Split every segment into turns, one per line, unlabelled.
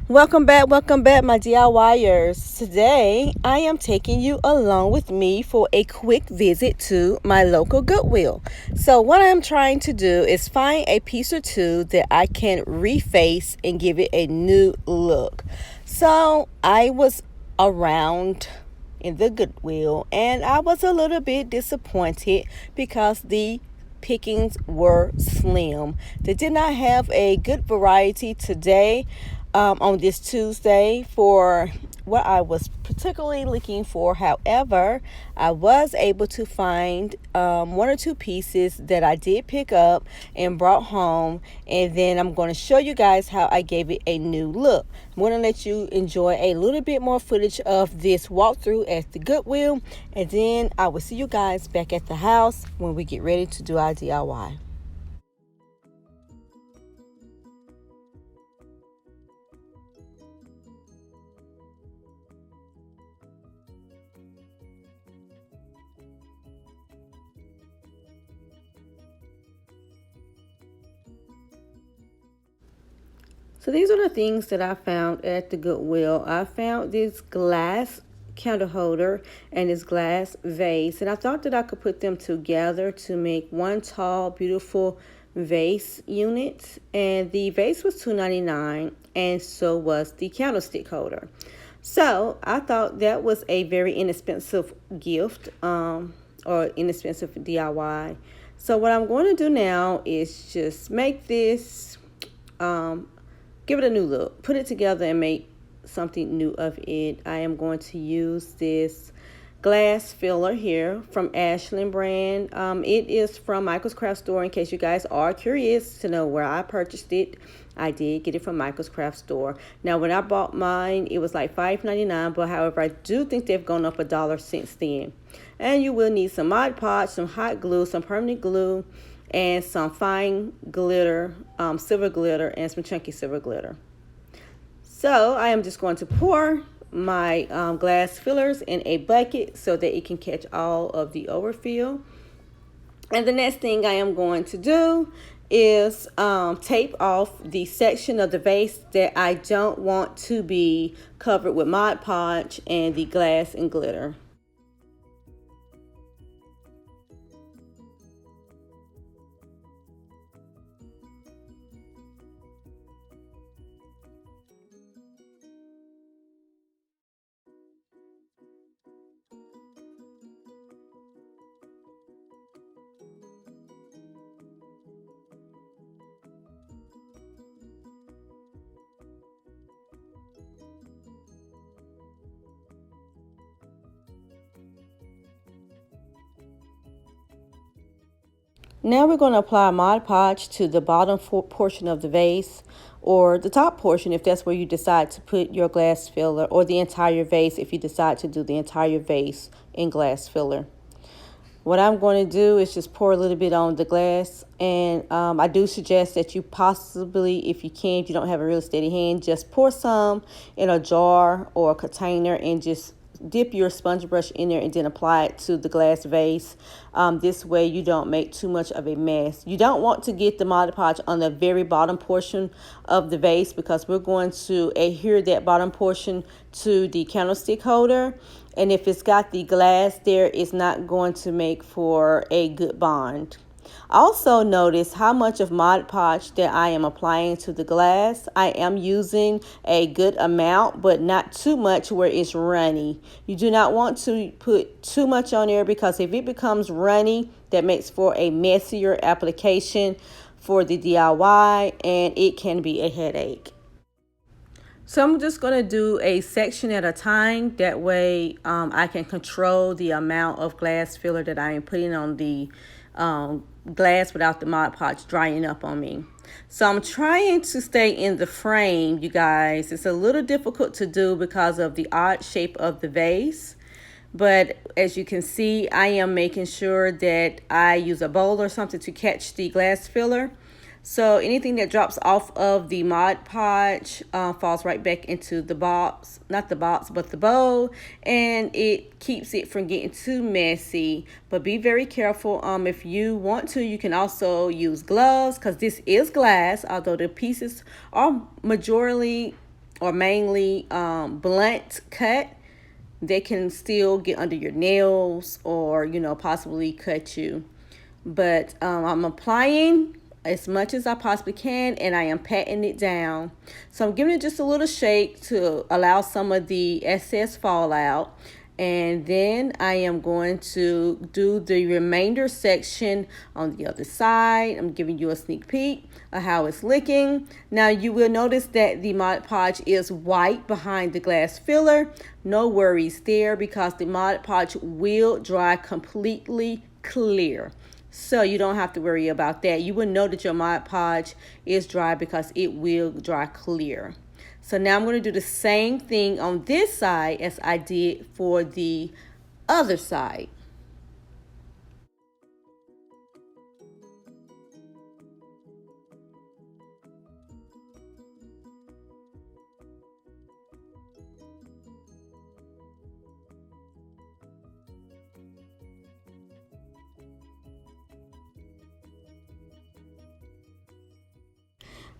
Welcome back, my DIYers. Today, I am taking you along with me for a quick visit to my local Goodwill. So, what I'm trying to do is find a piece or two that I can reface and give it a new look. So, I was around in the Goodwill and I was a little bit disappointed because the pickings were slim. They did not have a good variety today on this Tuesday for what I was particularly looking for. However, I was able to find one or two pieces that I did pick up and brought home, and then I'm going to show you guys how I gave it a new look. I'm going to let you enjoy a little bit more footage of this walkthrough at the Goodwill, and then I will see you guys back at the house when we get ready to do our DIY. So these are the things that I found at the Goodwill. I found this glass candle holder and this glass vase, and I thought that I could put them together to make one tall, beautiful vase unit. And the vase was $2.99, and so was the candlestick holder. So I thought that was a very inexpensive gift or inexpensive DIY. So what I'm going to do now is just make this give it a new look, put it together and make something new of it. I am going to use this glass filler here from Ashland brand. It is from Michael's Craft Store. In case you guys are curious to know where I purchased it, I did get it from Michael's Craft Store. Now, when I bought mine, it was like $5.99, but however, I do think they've gone up $1 since then. And you will need some Mod Podge, some hot glue, some permanent glue, and some fine glitter, silver glitter, and some chunky silver glitter. So I am just going to pour my glass fillers in a bucket so that it can catch all of the overfill. And the next thing I am going to do is tape off the section of the vase that I don't want to be covered with Mod Podge and the glass and glitter. Now we're going to apply Mod Podge to the bottom portion of the vase, or the top portion if that's where you decide to put your glass filler, or the entire vase if you decide to do the entire vase in glass filler. What I'm going to do is just pour a little bit on the glass, and I do suggest that you possibly, if you can, if you don't have a really steady hand, just pour some in a jar or a container and just dip your sponge brush in there and then apply it to the glass vase. This way you don't make too much of a mess. You don't want to get the Mod Podge on the very bottom portion of the vase because we're going to adhere that bottom portion to the candlestick holder. And if it's got the glass there, it's not going to make for a good bond. Also notice how much of Mod Podge that I am applying to the glass. I am using a good amount, but not too much where it's runny. You do not want to put too much on there because if it becomes runny, that makes for a messier application for the DIY and it can be a headache. So I'm just going to do a section at a time. That way I can control the amount of glass filler that I am putting on the glass without the Mod Podge drying up on me. So I'm trying to stay in the frame, you guys. It's a little difficult to do because of the odd shape of the vase. But as you can see, I am making sure that I use a bowl or something to catch the glass filler. So anything that drops off of the Mod Podge falls right back into the box, not the box, but the bowl, and it keeps it from getting too messy. But be very careful. If you want to, you can also use gloves, because this is glass, although the pieces are majorly or mainly blunt cut. They can still get under your nails or, possibly cut you. But I'm applying as much as I possibly can, and I am patting it down. So I'm giving it just a little shake to allow some of the excess fall out. And then I am going to do the remainder section on the other side. I'm giving you a sneak peek of how it's looking. Now you will notice that the Mod Podge is white behind the glass filler. No worries there, because the Mod Podge will dry completely clear. So you don't have to worry about that. You will know that your Mod Podge is dry because it will dry clear. So now I'm going to do the same thing on this side as I did for the other side.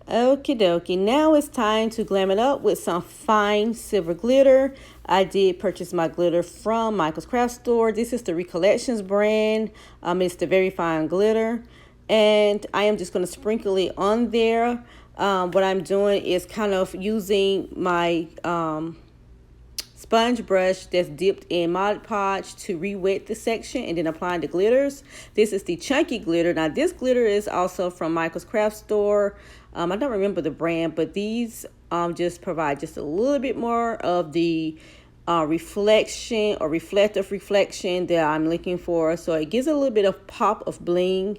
Okie dokie, now it's time to glam it up with some fine silver glitter. I did purchase my glitter from Michael's Craft Store. This is the Recollections brand. It's the very fine glitter, and I am just going to sprinkle it on there. What I'm doing is kind of using my sponge brush that's dipped in Mod Podge to re-wet the section, and then applying the glitters. This is the chunky glitter. Now this glitter is also from Michael's Craft Store. I don't remember the brand, but these just provide just a little bit more of the reflection or reflective reflection that I'm looking for. So it gives a little bit of pop of bling,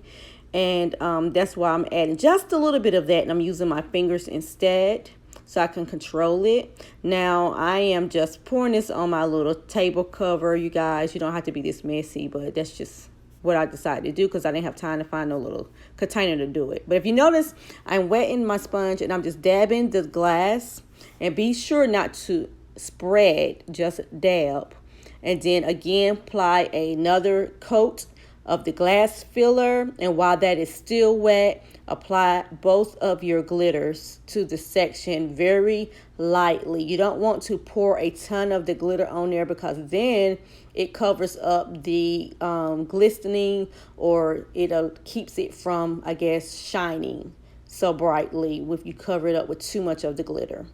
and that's why I'm adding just a little bit of that, and I'm using my fingers instead so I can control it. Now I am just pouring this on my little table cover. You guys, you don't have to be this messy, but that's just what I decided to do because I didn't have time to find no little container to do it. But if you notice, I'm wetting my sponge and I'm just dabbing the glass, and be sure not to spread, just dab. And then again, apply another coat of the glass filler, and while that is still wet, apply both of your glitters to the section very lightly. You don't want to pour a ton of the glitter on there, because then it covers up the glistening, or it keeps it from, I guess, shining so brightly if you cover it up with too much of the glitter.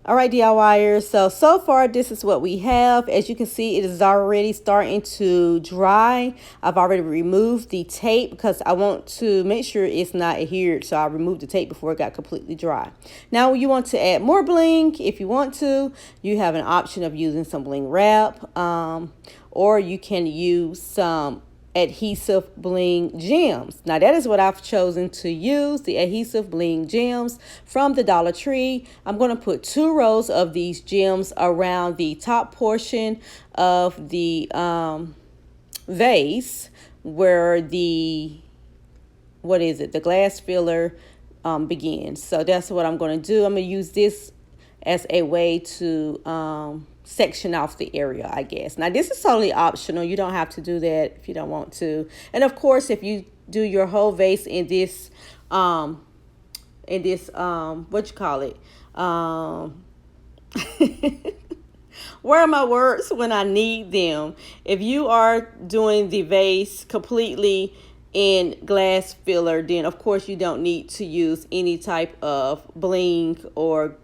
All right, DIYers, so far this is what we have. As you can see, it is already starting to dry. I've already removed the tape because I want to make sure it's not adhered, so I removed the tape before it got completely dry. Now you want to add more bling. If you want to, you have an option of using some bling wrap, or you can use some adhesive bling gems. Now that is what I've chosen to use, the adhesive bling gems from the Dollar Tree. I'm going to put 2 rows of these gems around the top portion of the vase where the the glass filler begins. So that's what I'm going to do. I'm going to use this as a way to section off the area, I guess. Now this is totally optional. You don't have to do that if you don't want to. And of course, if you do your whole vase in this what you call it, where are my words when I need them? If you are doing the vase completely in glass filler, then of course you don't need to use any type of bling or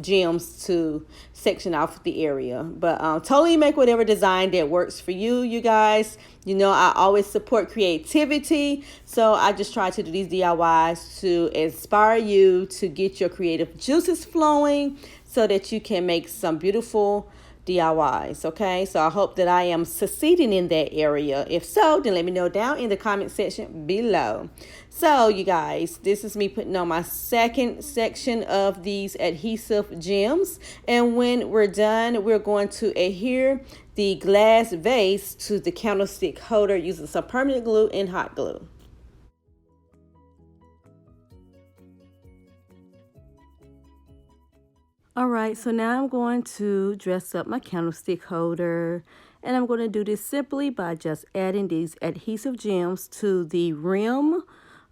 gems to section off the area. But totally make whatever design that works for you, you guys. You know, I always support creativity, so I just try to do these DIYs to inspire you to get your creative juices flowing, so that you can make some beautiful DIYs. Okay, so I hope that I am succeeding in that area. If so, then let me know down in the comment section below. So you guys, this is me putting on my second section of these adhesive gems, and when we're done, we're going to adhere the glass vase to the candlestick holder using some permanent glue and hot glue. All right, so now I'm going to dress up my candlestick holder, and I'm going to do this simply by just adding these adhesive gems to the rim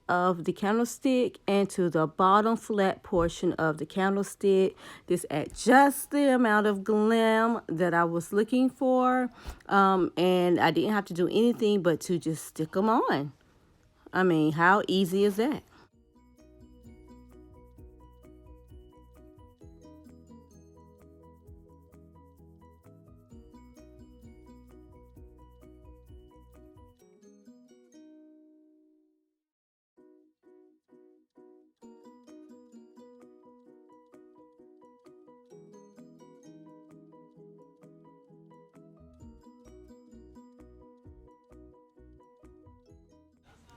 of the candlestick and to the bottom flat portion of the candlestick. This adds just the amount of glam that I was looking for, and I didn't have to do anything but to just stick them on. I mean, how easy is that?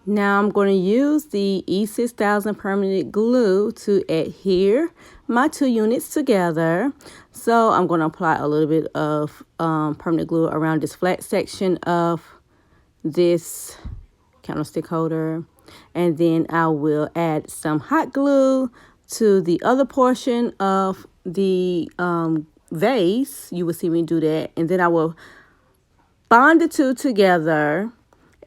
Now I'm going to use the E6000 permanent glue to adhere my 2 units together. So I'm going to apply a little bit of permanent glue around this flat section of this candlestick holder. And then I will add some hot glue to the other portion of the vase. You will see me do that. And then I will bond the two together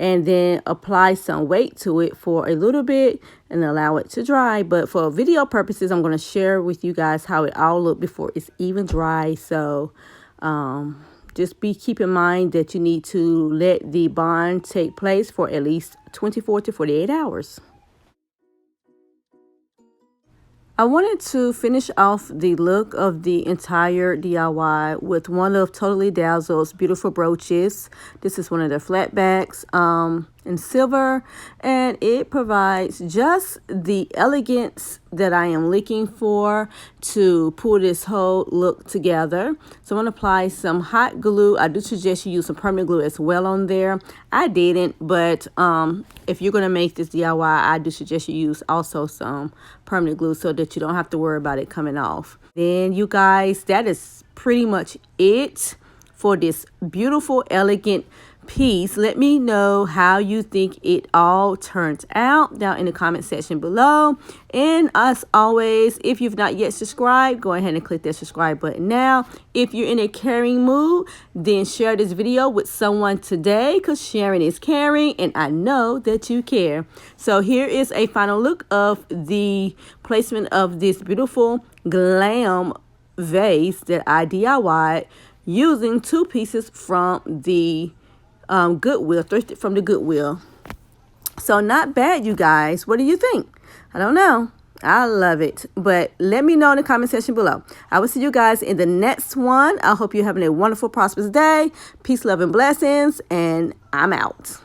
and then apply some weight to it for a little bit and allow it to dry. But for video purposes, I'm going to share with you guys how it all look before it's even dry. So just keep in mind that you need to let the bond take place for at least 24 to 48 hours. I wanted to finish off the look of the entire DIY with one of Totally Dazzled's beautiful brooches. This is one of their flat backs in silver, and it provides just the elegance that I am looking for to pull this whole look together. So I'm going to apply some hot glue. I do suggest you use some permanent glue as well on there. I didn't, but if you're going to make this DIY, I do suggest you use also some permanent glue so that you don't have to worry about it coming off. Then you guys, that is pretty much it for this beautiful, elegant piece. Let me know how you think it all turned out down in the comment section below. And as always, if you've not yet subscribed, go ahead and click that subscribe button now. If you're in a caring mood, then share this video with someone today, because sharing is caring, and I know that you care. So here is a final look of the placement of this beautiful glam vase that I DIY'd using 2 pieces from the Goodwill, thrifted from the Goodwill. So not bad, you guys. What do you think? I don't know. I love it. But let me know in the comment section below. I will see you guys in the next one. I hope you're having a wonderful, prosperous day. Peace, love, and blessings. And I'm out.